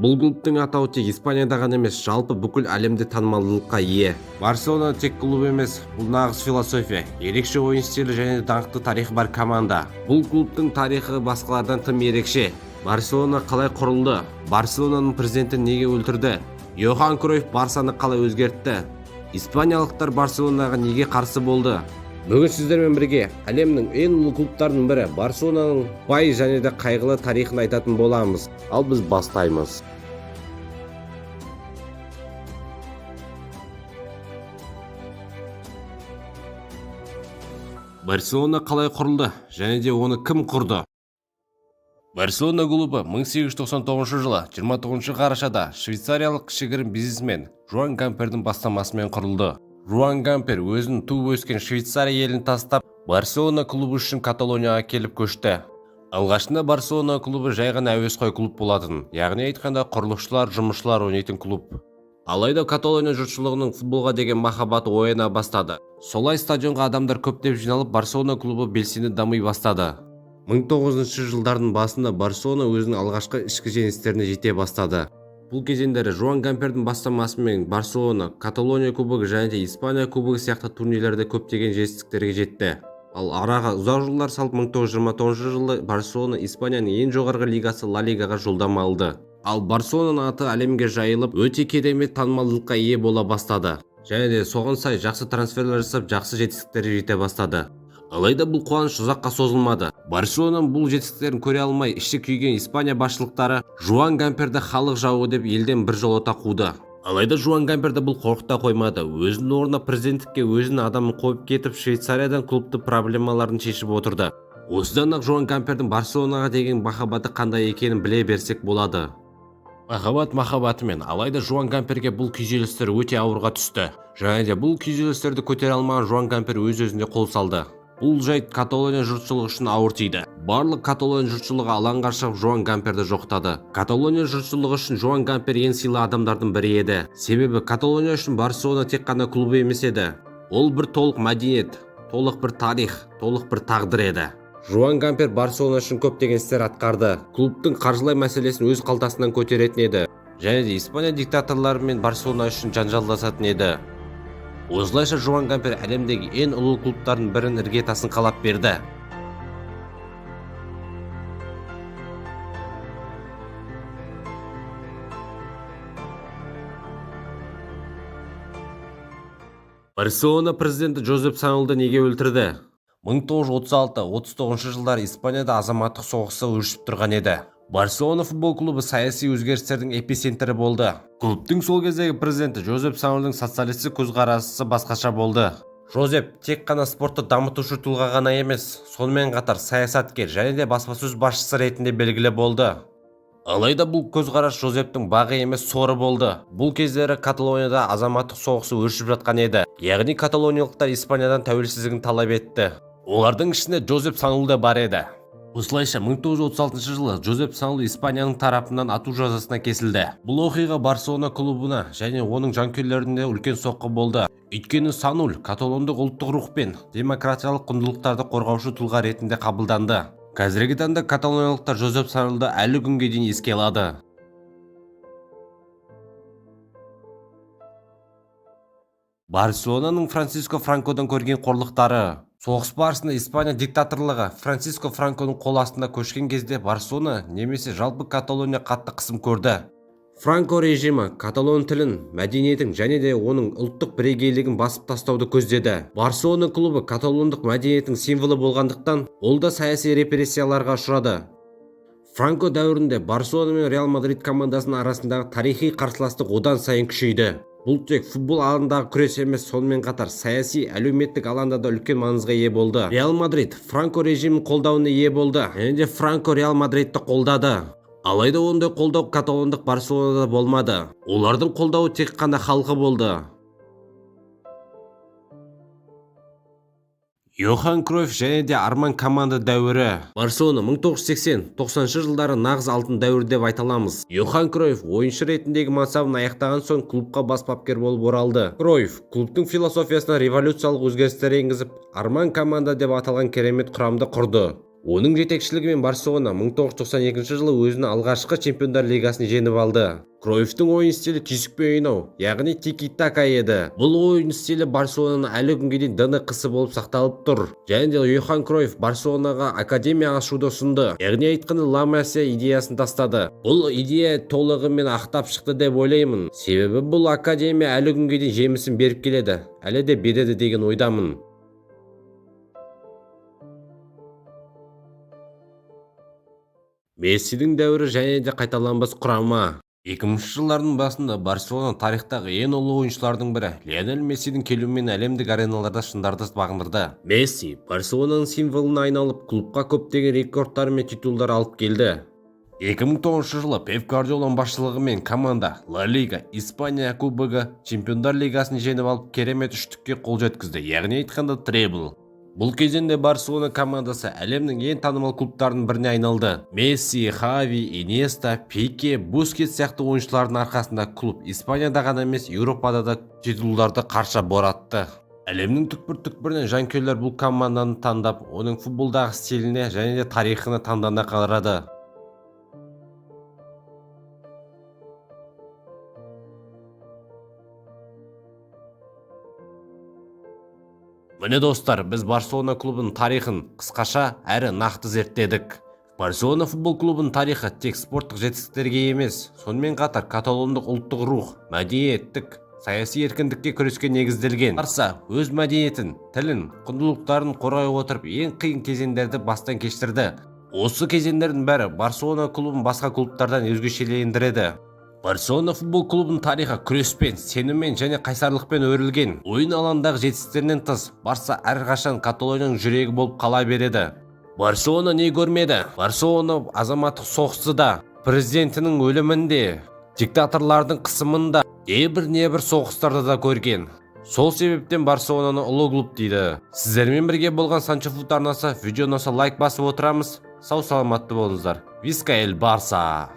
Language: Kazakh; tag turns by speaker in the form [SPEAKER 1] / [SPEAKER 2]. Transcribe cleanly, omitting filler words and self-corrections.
[SPEAKER 1] Бұл клубтың атауы тек Испанияда ғана емес, жалпы бүкіл әлемде танымалдылыққа ие. Барселона тек клуб емес, бұл нағыз философия, ерекше ойын стилі және даңқты тарихы бар команда. Бұл клубтың тарихы басқалардан тым ерекше. Барселона қалай құрылды? Барселонаның президенті неге өлтірді? Йохан Кройф Барсаны қалай өзгертті? Испаниялықтар Барселонаға неге қарсы болды? Бүгін сіздермен бірге әлемнің ең ұлы клубтарының бірі Барселонаның бай және де қайғылы тарихын айтатын боламыз. Ал біз бастаймыз. Барселона қалай құрылды және де оны кім құрды? Барселона клубы 1899 жылы 29 қарашада швейцариялық кішігірім бизнесмен Жуан Гампердің бастамасымен құрылды. Жуан Гампер өзінің туып өскен Швейцария елін тастап, Барселона клубы үшін Каталонияға келіп көшті. Алғашында Барселона клубы жай ғана әуесқой клуб болатын, яғни айтқанда құрылысшылар, жұмысшылар ойнайтын клуб. Алайда Каталония жұртшылығының футболға деген махаббаты ояна бастады. Солай стадионға адамдар көптеп жиналып, Барселона клубы белсенді дами бастады. 1900 жылдардың басында Барселона өзінің алғашқы ішкі жеңістеріне жете бастады. Бұл кезеңдері Жуан Гампердің бастамасымен Барселона, Каталония кубогы және де Испания кубогы сияқты турнирлерде көптеген жетістіктерге жетті. Ал араға ұзақ жылдар салып 1929 жылы Барселона Испанияның ең жоғарғы лигасы Ла Лигаға жолдама алды. Ал Барселонаның аты әлемге жайылып, өте керемет танымалдылыққа ие бола бастады. Және де соған сай жақсы трансферлер жасап, жақсы жетістіктерге жете бастады. Алайда бұл қуаныш ұзаққа созылмады. Барселонаның бұл жетістіктерін көре алмай іші күйген Испания басшылықтары Жуан Гамперді халық жауы деп елден біржолата қуды. Алайда Жуан Гамперді бұл қорқыта қоймады. Өзінің орнына президенттікке өзінің адамын қойып кетіп, Швейцариядан клубты проблемаларын шешіп отырды. Осыдан ақ Жуан Гампердің Барселонаға деген махаббаты қандай екенін біле берсек болады. Махаббатымен, алайда Жуан Гамперге бұл күйзелістер өте ауырға түсті. Және де бұл күйзелістерді көтере алмаған Жуан Гампер өз-өзіне қол салды. Бұл жайт Каталония жұртшылығы үшін ауыр тиді. Барлық Каталония жұртшылығы алаңға шығып Жуан Гамперді жоқтады. Каталония жұртшылығы үшін Жуан Гампер ең сыйлы адамдардың бірі еді. Себебі Каталония үшін Барселона тек қана клубы емес еді. Ол бір толық мәдениет, толық бір тарих, толық бір тағдыр еді. Жуан Гампер Барселона үшін көптеген істер атқарды. Клубтың қаржылай мәселесін өз қалтасынан көтеретін еді. Және де Испания диктаторлары мен Барселона үшін жанжалдасатын еді. Осылайша Жуан Гампер әлемдегі ең ұлы клубтардың бірін іргетасын қалап берді. Барселона президенті Жозеп Санолды неге өлтірді? 1936-39 жылдары Испанияда азаматтық соғысы өршіп тұрған еді. Барселона футбол клубы саяси өзгерістердің эпицентрі болды. Клубтың сол кездегі президенті Жозеп Санолдың социалистік көзқарасы басқаша болды. Жозеп тек қана спортты дамытушы тұлға ғана емес, сонымен қатар саясаткер және де баспасөз басшысы ретінде белгілі болды. Алайда бұл көзқарас Жозептің бағы емес соры болды. Бұл кездері Каталонияда азаматтық соғысы өршіп жатқан еді. Яғни каталониялықтар Испаниядан тәуелсіздігін талап етті. Олардың ішінде Жозеп Санол да бар еді. Осылайша 1936 жылы Жозеп Санол Испанияның тарапынан ату жазасына кесілді. Бұл оқиға Барселона клубына және оның жанкүйерлеріне үлкен соққы болды. Өйткені Санол каталондық ұлттық рух пен демократиялық құндылықтарды қорғаушы тұлға ретінде қабылданды. Қазіргі таңда каталониялықтар Жозеп Санолды әлі күнге дейін еске алады. Барселонаның Франсиско Франкодан көрген қорлықтары. Соғыс барысында Испания диктаторлығы Франсиско Франконың қол астына көшкен кезде Барселона немесе жалпы Каталония қатты қысым көрді. Франко режимі каталон тілін, мәдениетін және де оның ұлттық бірегейлігін басып тастауды көздеді. Барселона клубы каталондық мәдениеттің символы болғандықтан, ол да саяси репрессияларға ұшырады. Франко дәуірінде Барселона мен Реал Мадрид командасының арасындағы тарихи қарсыластық одан сайын күшейді. Бұл тек футбол алаңындағы күрес емес, сонымен қатар саяси, әлеуметтік алаңда да үлкен маңызға ие болды. Реал Мадрид Франко режимінің қолдауына ие болды, және де Франко Реал Мадридті қолдады. Алайда ондай қолдау каталондық Барселонада болмады. Олардың қолдауы тек қана халқы болды. Йохан Кройф және де Арман команда дәуірі. Барселона 1980-90 жылдары нағыз алтын дәуір деп айта аламыз. Йохан Кройф ойыншы ретіндегі мансабын аяқтаған соң клубқа бас бапкер болып оралды. Кройф клубтың философиясына революциялық өзгерістер енгізіп, Арман команда деп аталған керемет құрамды құрды. Оның жетекшілігімен Барселона 1992 жылы өзінің алғашқы чемпиондар лигасын жеңіп алды. Кройфтың ойын стилі түйсікпен ойнау, яғни тики-така еді. Бұл ойын стилі Барселонаның әлі күнге дейін ДНК-сы болып сақталып тұр. Және де Йохан Кройф Барселонаға академия ашуды ұсынды, яғни айтқанда Ла Масия идеясын тастады. Бұл идея толығымен ақтап шықты деп ойлаймын. Себебі бұл академия әлі күнге дейін жемісін беріп келеді, әлі де береді деген ойдамын. Мессидің дәуірі және де қайталанбас құрама. 2000 жылдардың басында Барселона тарихтағы ең ұлы ойыншылардың бірі Лионель Мессидің келуімен әлемдік ареналарда шыңдарды бағындырды. Месси Барселонаның символына айналып, клубқа көптеген рекордтар мен титулдар алып келді. 2009 жылы Пеп Гвардиоланың басшылығымен команда Ла Лига, Испания кубогы, Чемпиондар лигасын жеңіп алып, керемет үштікке қол жеткізді, яғни айтқанда требл. Бұл кезеңде Барселона командасы әлемнің ең танымал клубтарының біріне айналды. Месси, Хави, Иньеста, Пике, Бускетс сияқты ойыншылардың арқасында клуб Испанияда ғана емес, Еуропада да титулдарды қарша боратты. Әлемнің түкпір-түкпірінен жанкүйерлер бұл команданы таңдап, оның футболдағы стиліне және де тарихына таңдана қарады. Міне достар, біз Барселона клубының тарихын қысқаша әрі нақты зерттедік. Барселона футбол клубының тарихы тек спорттық жетістіктерге емес, сонымен қатар каталондық ұлттық рух, мәдениеттік, саяси еркіндікке күреске негізделген. Барса өз мәдениетін, тілін, құндылықтарын қорғай отырып, ең қиын кезеңдерді бастан кешірді. Осы кезеңдердің бәрі Барселона клубын басқа клубтардан өзгешелендіреді. Барселона футбол клубының тарихы күреспен, сеніммен және қайсарлықпен өрілген. Ойын алаңдағы жетістіктерінен тыс, Барса әрқашан Каталонияның жүрегі болып қала береді. Барселона не көрмеді? Барселона азаматтық соғысты да, президентінің өлімінде, диктаторлардың қысымында, небір соғыстарды да көрген. Сол себептен Барселонаны ұлы клуб дейді. Сіздермен бірге болған Санчо Фут арнасы. Видеоны лайк басып отырамыз. Сау саламатты болыңыздар. Виска эль Барса.